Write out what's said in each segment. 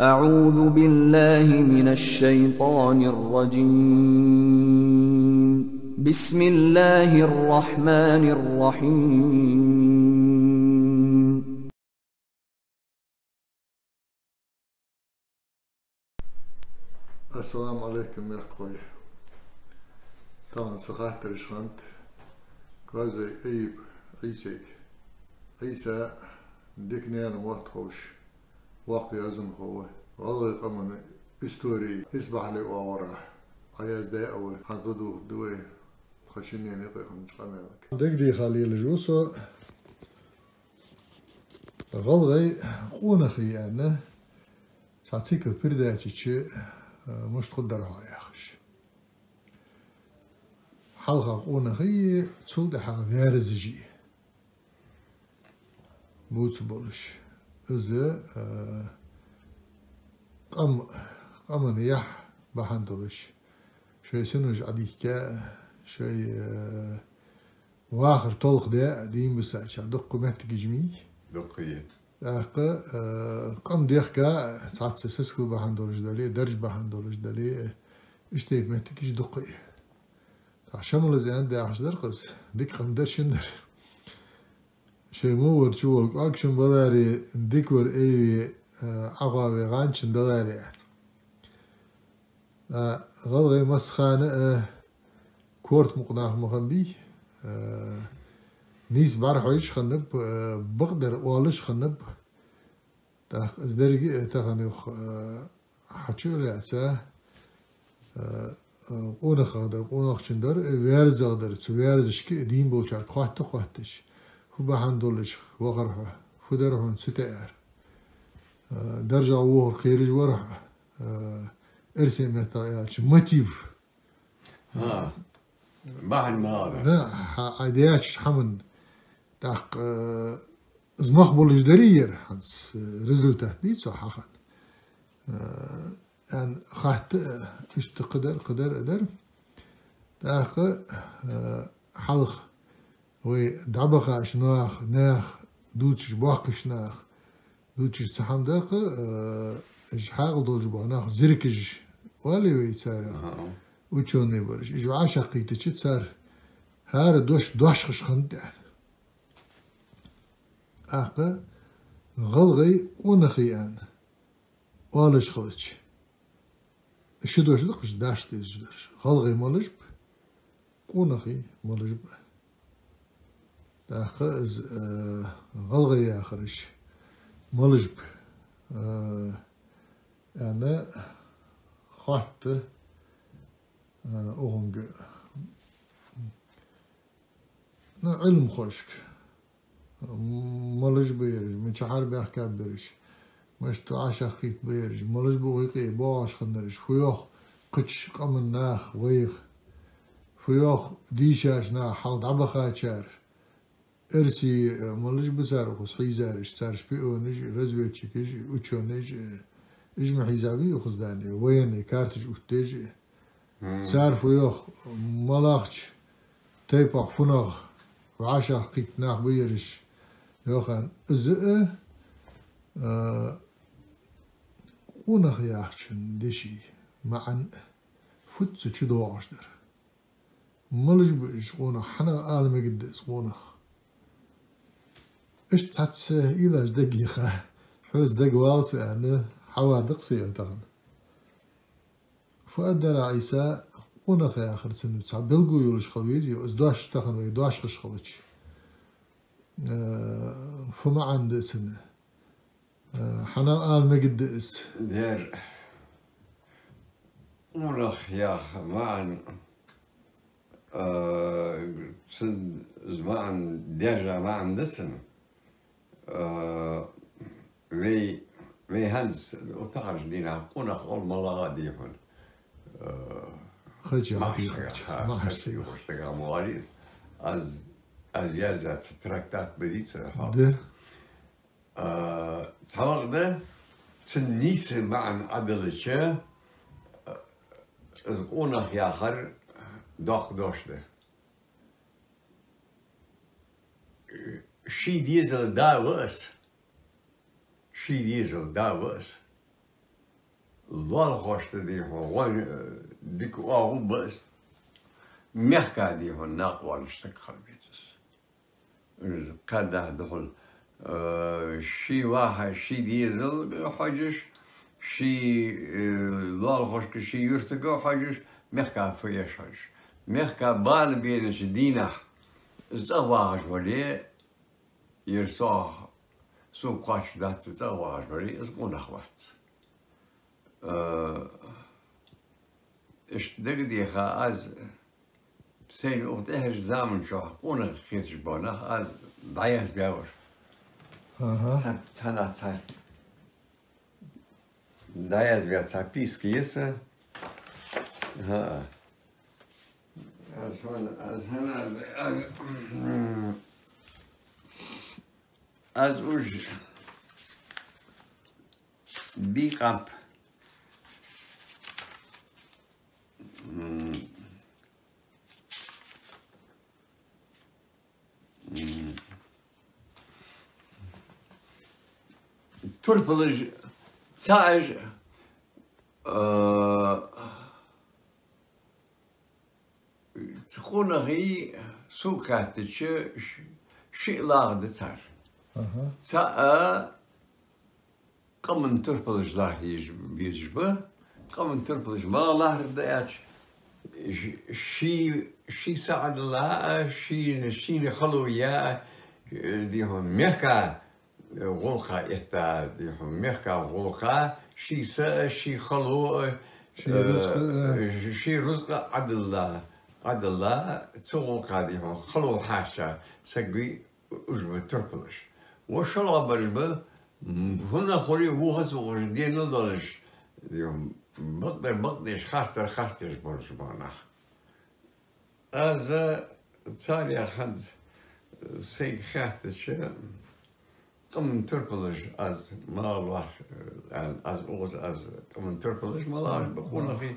أعوذ بالله من الشيطان الرجيم بسم الله الرحمن الرحيم السلام عليكم يا أخوي. طبعا صحات رشخنت كوازي أيب عيسى ديكنيان وقت خوش واقي أزم هو والله قمن استوري يصبح لي ووراه عياز دا أول حظدو دوي خشيني نقيقهم شقاميرك ديك دي خليل جوسو غلغي قونخي أنا ساعتيك البرداتي شيء مش تقدرها يا أخش حلقة قونخي تصود حق فيرزجي بوتس بولش إذا قام نيح بحندولش شيء سنوج عديك شيء واخر طلق ده دين بساعة دقو محتك جميع دقية قام ديخكا تعطي سسكل بحندولش دالي درج بحندولش دالي اشتيب محتكش دقية شمل زي عندي عشدر قص ديك قندر شندر شيء مور شو الأكشن بداري ديكور إيه عقابي غانشن دلاري غلغي مسخان كورت مقناخ مخنبي نيس بارحويش خنب بقدر والش خنب تاخ ازدرجي تاخنيخ حتشو لعسا قونخ غدر قونخ شندر ويرز غدر تو ويرزشكي دين بولشار قواتش هو بحندولش وغرها فدرهن ستائر درجة ووه خيرج ورها ارسم متاعش موتيف بعد ما هذا لا عادياتش حمن تاق زمخبولش درير هنس ريزلتات دي صح يعني خاطت اشت قدر تاق حلق ودعبقة شناخ ناخ دوتش باقش ناخ دوتش سحم درق اش حاق دولج باناخ زركج ولي ويتسارع وچوني برش اجو عاشقي تشت صار هار دوش خش خندع اقا غلغي ونخي انا والش خلچ شو دوش دقش داش تيزدرش غلغي مالجب ونخي مالجب تاخذ غلغي آخرش مالجب أنا خاطر أونج علم خشك مالجب بيرج من شحر بيحكي برش مش تعاشق خيط بيرج مالجب ويقي باش خنرش فيوخ قتش قمن ناخ ويخ فيوخ ديشاش ناخ حلد عبخات شار ارسي مالج بسارق وصحي زارش سارش بيونج رزويتش كيش وچونج اجمع حزابي وخزداني وين كارتج وتج سارف ويوخ ملاخش تيبق فنغ وعاشا قيت ناخ بيرش يوخان ازئ ونخ ياخشن دشي معن فتس چدو عشدر مالج بيش ونخ حنا آلمي قدس ونخ إيش تحس إيلاش دقيقة حوز دق واص يعني حوادق سيل تغن فأدر عيسى ونخ آخر سنة تسعة بلقو يولش خلويز يوزدواش تغن ويدواش خش خلوش فما عند سنة حنا آل مقدس دير ونخ يا معن سن معن درجة معن دسن وی هنز اتاقش دینا اونخ اول ملاقاتی هن خجل محرسی مواریز از یزد ترکتات بدید صراحة ده سواق ده سن نیس معن عدلشه از اونخ یاخر داق داشته شي ديزل دا was Lol hoştu diye hon dik o bas. Mehka diye hon naqwal işte kalbiyesiz. Öz kadda dخل شي واحد شي ديزل حاجش شي لال hoştu شي yurtga حاجش mehka fiyas حاجش. Mehka bal bienes dinah. Zawaj wali yersoh so kwash dat zawaj wali is gonachwat. Ich denke dir az sen und er zusammen schon ohne richtig bonach az dayas biawer. Aha. Tsana tsay. Dayas biat sapiski ise. Ha. Az hana az uj biqap Turpalaj sadece تخونغي سوكاتش شيء لاغدتار Aha. تا قمن تربلج لاهيج بيجبه قمن تربلج ما الله رداش شي سعد الله شي خلو يا ديهم ميخا غلقا إتا ديهم ميخا غلقا شي سا شي خلو شي رزق عد الله تغلقا ديهم خلو حاشا سقي أجبه تربلج وشلا برجبه هنا خوري وهز وجدين ندلش ديهم بقدرش خاستر برجبانه از تاري حد سيك خاتش قمن تربلج از مالار از اوز از قمن تربلج مالار بخونا في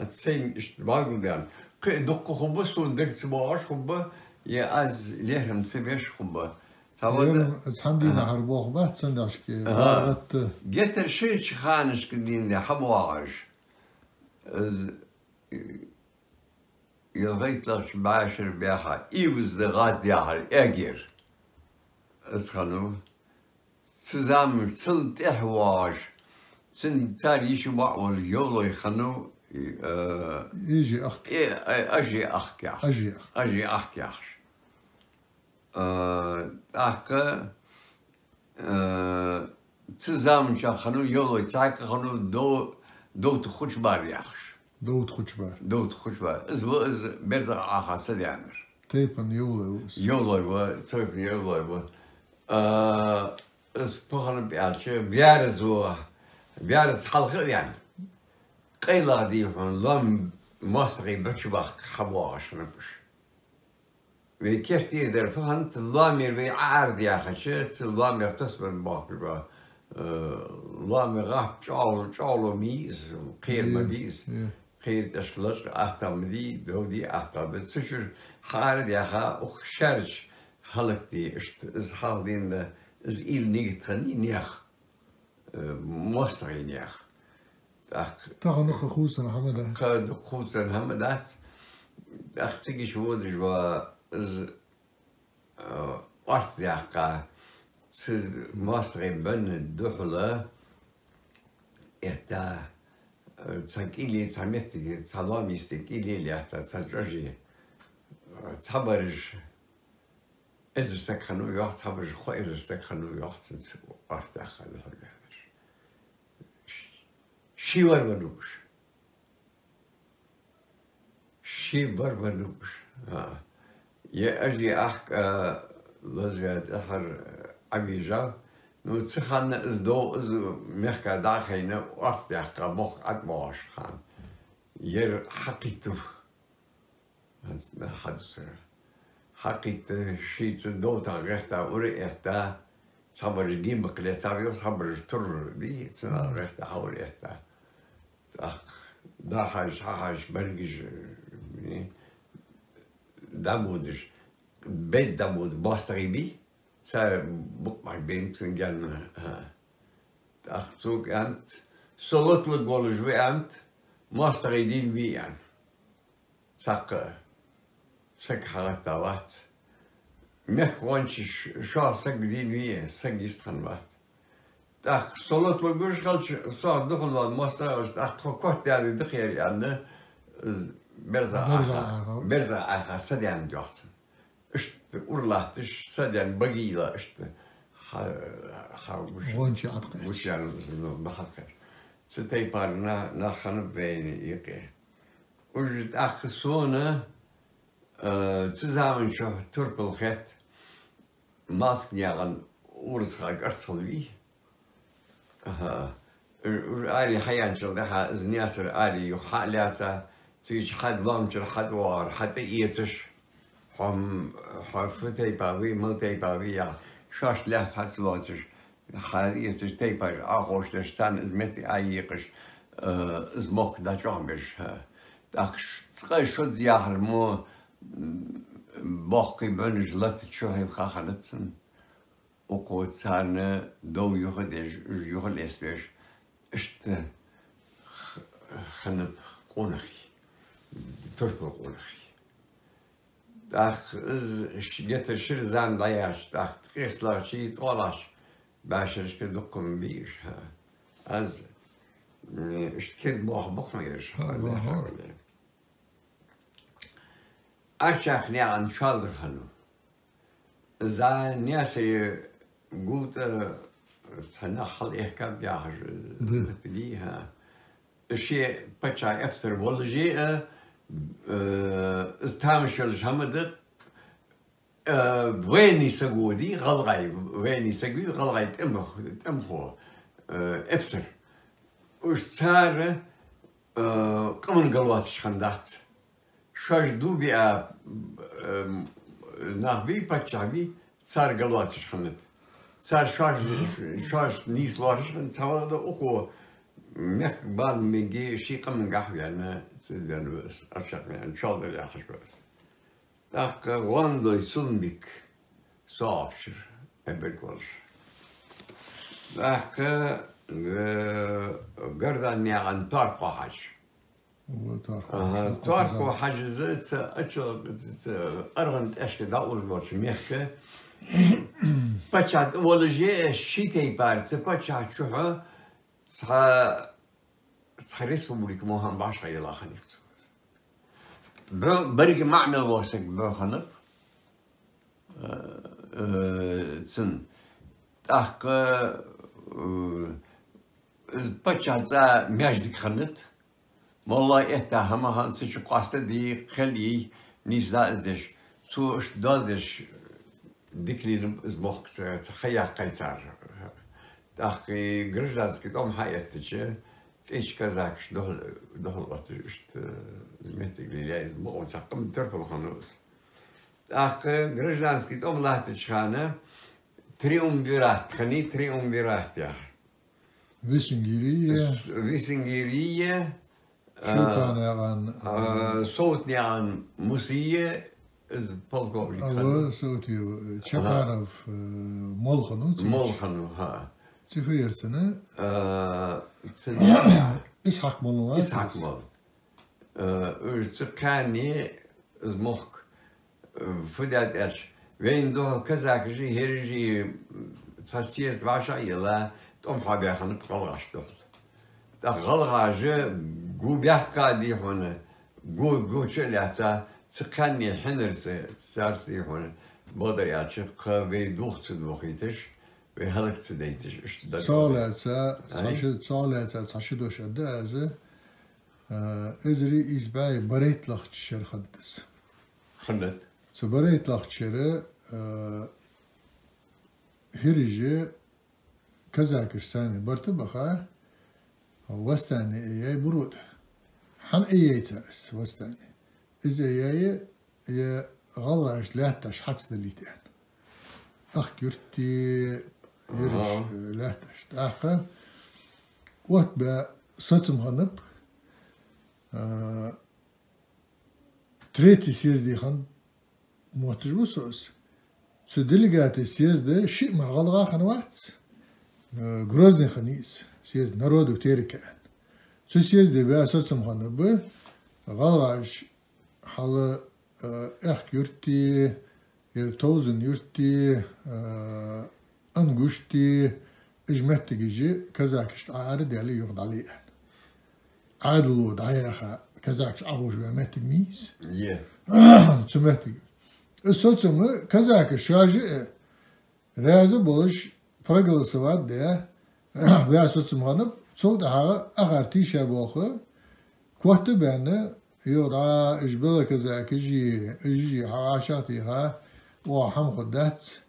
سين اشتباق ديان دق خبص ودق تباش خبه يا از ليهم تبيش خبه Tsandi nahar boh bat sandashki. Getir şey çıkanış gidinde hamuaj. Az يغيطلش بعشر بيها إيوز غاز ياهر أجر أسخنو zusammen sind إحواج sind تاريش معول يولو يخنو يجي أخ. أجي أحكي أجي أحكي أحكي zusammen شخنو يولو يساك خنو دو تخش بارياخش دوت خوشبار. دوت خوشبار. از بزر آخاسته دیامر. تیپن یولویوس. یولویو، تیپن یولویو. از پخن بیارچه بیارز حلقه دیام. قیلا دیفن لام ماستقی بچه باق حواش نبش. و کشتی در فهمت لامی روی عردی آخشه لامی تصبر باقی با لامی غاب چالو میز قیر مبیز. خير تشكلش أحتام دي دودي أحتام تشر حارد يا خا أخشرش حلقتي إز حالدين إز إيل نيجت خني نيخ مستعي نيخ تاخذ نخ خوسن حمدا خد خوسن حمدات أختي شو دجوا إز أرت يا خا مستعي بن الدخلة إتا تسكيلي سمعتي سلام يستكيلي لي تسجرجي تبرج إذا سكنوا يوقت تبرج خو إذا سكنوا يوقت أرتاح هذا شي وربنوش شي وربنوش يا أجي أحكي لزياد آخر عبيجا نو تخان از دو از مخکا داخینه وقت یاقا مخ ادماش خان یر حقیتو هست نه حدث حقیت شیت دو تا رختا اوری احتا صبر جیم بقلی صبر صبر تر دی سنا رختا اوری احتا دا حاج برگش دامودش بيت دامود باستري بي سا بوك مع بنت جان أخذوك أنت Solotlu golüş ve amt, masteri din biyan. Sak halat davat. Mekwançı şahsak din biyan, sak isthan vat. Tak solotlu golüş kalç, sağ dıkın var, masteri, tak tokot yani dıkyer yani. Berza aha sadyan diyorsun. İşte urlahtış sadyan bagıyla işte. Gonçi atqı. Muş yani bahakar. ستي بارنا نخن بين يقي. وجد أخ سونا تزامن شو ترك الخيط ماسك نيغن ورزخا قرصلوي. آري حيان شو ده زنياسر آري يحالياتا تيج حد لامجر حد وار حتى يتش هم حرفتي باوي ملتي باوي يا شاش لا فاسلوتش خالية تيبر أغوش تشتان إزمتي أيقش إزموك دا جامش داخش تقاي شو زياهر مو باقي بنج لات شوهي خاخنتسن وقوت سارنا دو يخدش يخل إسبش إشت خنب قونخي تربو قونخي داخ جتر شر زان ضياش داخ تقيسلا شي طولاش باشرش که دکم بیش ها از اشتكيت بوح ما يرش أشخني عن شالر خنو إذا ناسي قوت تنحل إحكام بياهر تجيها الشيء بتشا أفسر ولا جيء استامش الجمدت وين يسقودي غلغاي وين يسقي غلغاي تمخو افسر وش صار قمن قلوات شخندات شاش دوبي نهبي باتشابي صار قلوات شخندت صار شاش نيس لارش صار ده أخو مخ بعد ميجي شيء قمن قحوي أنا سيدنا بس أرشق يعني شاطر يا خش بس داخل واندو يسلمك صافشر أبرقولش داخل قردني عن طارق حاج طارق حاج زت أرغنت أشك داول قولش ميخك بچات ولجي شيتي بارت بچات شوها صحريس بمولك موهم باشا يلا خنيفتو برق معمل واسق بخنب سن أخ بچات زا ميجدك خنت والله إهتاهم هان سيش قاسته دي خلي نيزا إزدش سوش دادش ديكلين إزبوخ خيا قيصر أخي جرجاز كتوم حياتش إيش كذاكش دخل واتشت زميتك لي إزبوخ وتقم ترفل خنوس أخي جرجاز كتوم لاتش خانة تريومفيرات خني تريومفيرات يا ويسنجيرية شو كان يغان صوتني عن موسيقى از polkovnik أول صوتي تشابانوف مولخنو ها تفير سنة إسحاق مول إسحاق مول تقاني مخ فدات إيش وين دو كذاك جي هرجي تحسيس بعشا يلا توم حابي خن بقلغاش دخل غلغاش جو بيحكا دي هنا جو شلعتا تقني حنر سارسي هون بدر يعشق قوي دوخت دوخيتش وهلك تديتش صالة تشدوش الدازة إزري إزباي بريت لخت شر خدس خدت بريت لخت شر هرجة كذاكش ثاني برتبخة وستاني إياي برود حن إياي ترس وستاني إذا يا غلعش لا تشحت دليتين أخ كرتي يرش لا تشت أخ وقت بقى صوتم هنب تريتي سيز دي خن موتج وسوس سو دلقاتي سيز ده شيء ما غلغا خن وقت Grozny Khanis, съезд народу Терека. Цу съезде бе соцом ханы бы, галгаш халы эх юрти, тозын юрти, ангушти, ижметтигижи казакиш ары дали югдали. Адлу даяха казакиш авуж бе меттиг мис. Цу меттиг. Соцом казакиш шажи razı buluş Pragalısı var diye veya sosyum hanım çok daha ağır tişe boğu kuatı beni yoda işbele kazak ici haşatı ha o ham kuddet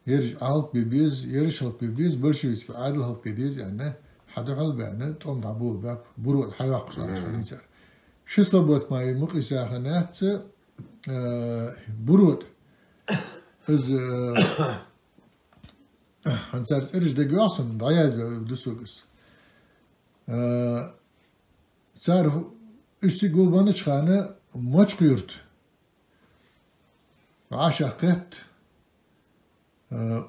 yarış halk bibiz yarış halk bibiz bolşevik adil halk bibiz yani hadı beni tom da bu bak buru hayal kuşlar neyse şu slobot mayı mukisa hanat buru az Hansarz eriş de görsün, da yaz be dusugus. Çar üstü gulbanı çıkanı maç kuyurt. Aşağı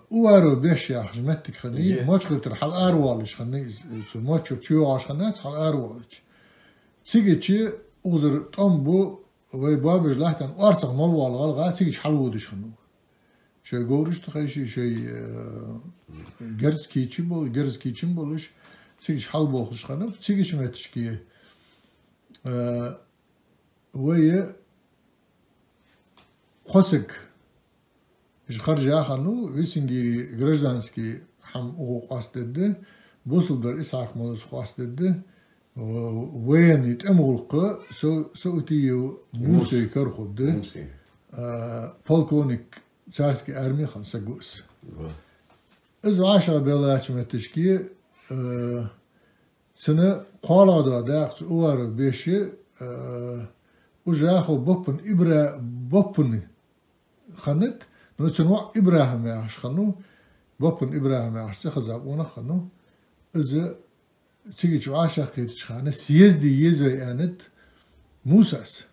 uvaru 5 yaş mettik khani maç kuyurtur hal arwalish khani su maç çu aşkhanat hal arwalish. Tsigiçi uzur tam bu ve babaj lahtan artsaq mal walgal tsigiç halwudish khani. Şey görüştü şey gerski için buluş sigiş hal boluş kanı sigiş metişki ve khosik jkharja khanu visingi gражданski ham o qastedi bosuldar isaq molos qastedi ve nit emulqı so musi karxudi polkovnik Царский армии хансагус. Из вашего белачма тишки цена қалада дақс уар беши ужахо бопн ибра бопн ханет но цена Ибрахим яш хану бопн Ибрахим яш хазаб она хану из цигич ваша китчхана съезди езwe анет мусас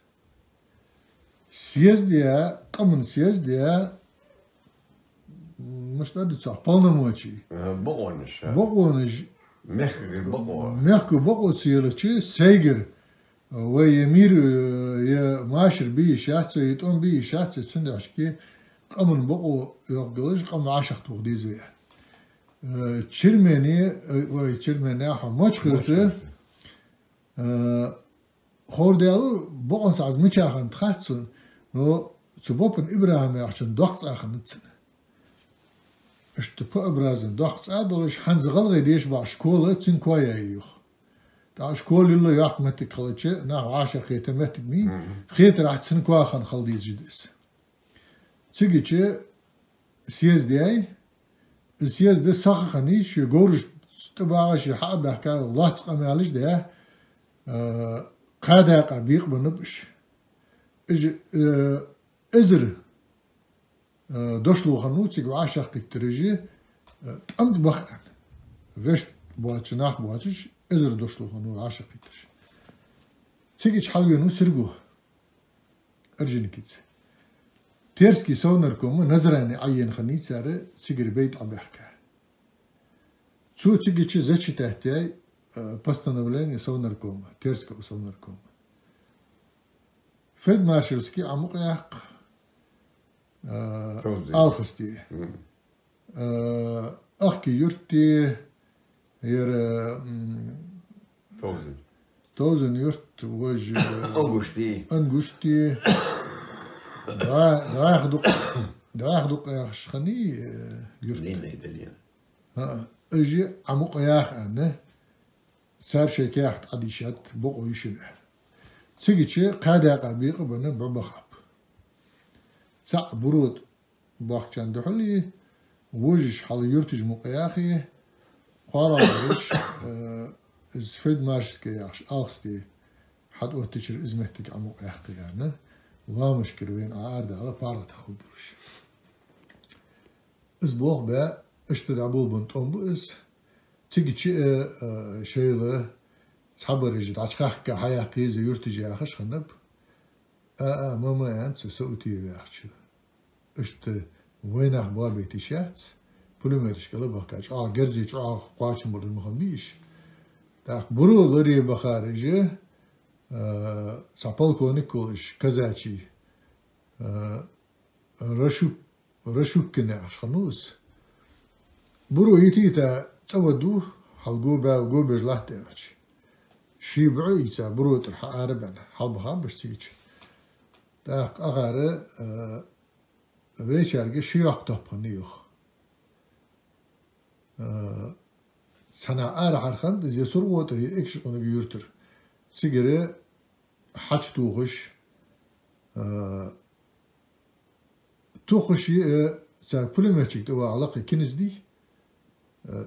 съездия камн съездия مش قد صح полномочий بقونش مخكو بقو تصيرتشي سيجر ويمير يا ماشر بي شاتس يتون بي شاتس تنداشكي قمن بقو يقدرش قم عاشق توديز ويا تشيرمني وتشيرمني حماش كرته خوردالو بقون ساز مچاخن تخاتسون نو تبوبن ابراهيم يحشن دوخت اخنتسن İşte bu obrazın doksa doluş hanzıgal gediş baş şkola için koyayıq. Da şkola yakmetik kılıcı na aşağı yetemetik mi? Xeytir açsın koyağın xaldıyıcıdız. Çıgıcı siyezde saxıqani şu görüş tabağı şu habah ka Allah çıkamayalış diye qadaqa biq bunubş. Ezir došlo hanucig vašah kitreži amt bakhan veš boğaçınaq boğaçış ezir došlo hanu vašah kitreži tsigiç halvenu sirgu arjinikit terski savnarkomu nazarani ayyen khanitsarı tsigir beyt abahka Цу tsigiçi zeçi tahtiyay постановление savnarkomu terska savnarkomu Feldmarschalski amuk yaq Alfasti. Ahki yurtti yer Tozen yurt voj Angusti Daagduk yaxshani yurt Eji amuk yax ane Sar şekaht adishat bu oyşun Tsigiçi qadaqa biqi bana babaxab Sa burud bakcan duhli وجش حال يرتج مقياخي قارش زفيد مارشكي ياش أخستي حد أوتشر إزمتك عم مقياخي يعني ولا مشكلة وين عارض على بارة خبرش أسبوع بقى اشتدعبول بنت أم بس تيجي شيء صبر يجد عشقاك كحياة زي يرتج ياخش خنب ماما يعني سوتي ياخش اشت وين أخبار بيتشات بوليمرش كلا بخاج جرزي قاش مر المخبيش تاخ برو لري بخارجه سابالكو نيكولش كزاتشي رشوك كنا خنوس برو يتيتا تودو حلقو با وقو بجلاتي شي بعيسا برو ترح عربنا حلب خامش تيجي تاخ أغارة ويشارجي شي وقت بنيوخ sana ararken diye soru oturuyor, ekşi onu yürütür. Sigara haç tuğuş, tuğuşu sen pulime çıktı ve alak ikiniz değil,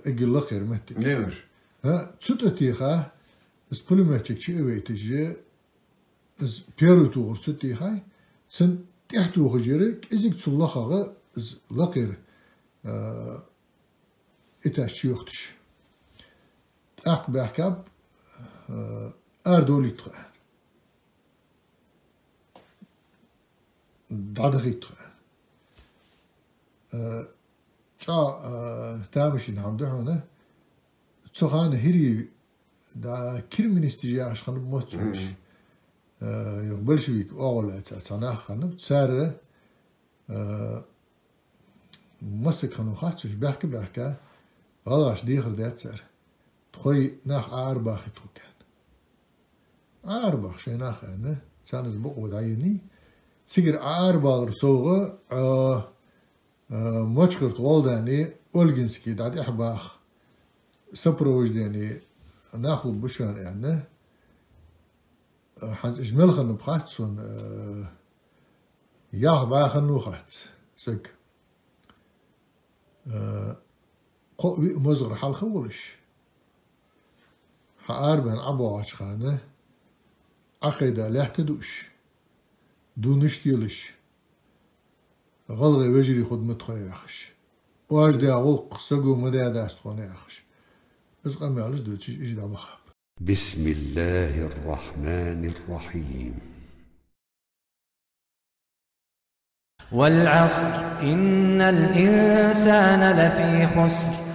egillah ermettik. Nedir? Ha, süt ötüye biz pulime çıktı evetici, biz peru tuğur süt diye sen teh tuğucu ezik çullaha lakır itaş yoktuş. أحكام أردوليتر دادغيتر جا تامشين همده هنه تسخان هيري دا كيرمين استيجي عشان موتش يقبلشويك أولا تساناخ خانم تسارة مسك خانو خاتش بحكا غلاش ديخر دات سار خوي ناخ أرباخ يتوكل أرباخ شيء ناخ أنا كان زبق ودعيني سيجر أرباخ رسوغة مشكر طوال داني أولجنسكي دعدي أحباخ سبروج داني ناخذ بشان يعني حنز إجمال خن بخاتسون ياخ باخ نوخات سك قوي مزغر حال خولش حاربن أبو عشخانة عقيدة لا تدوش دونش ديلش غلغي وجري خدمت خويا أخش واجد أقول قصقو مدى داست خونا أخش بس قام يعلش دوتش إجد أبو خاب بسم الله الرحمن الرحيم والعصر إن الإنسان لفي خسر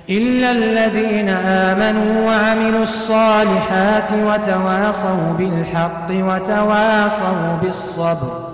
إلا الذين آمنوا وعملوا الصالحات وتواصوا بالحق وتواصوا بالصبر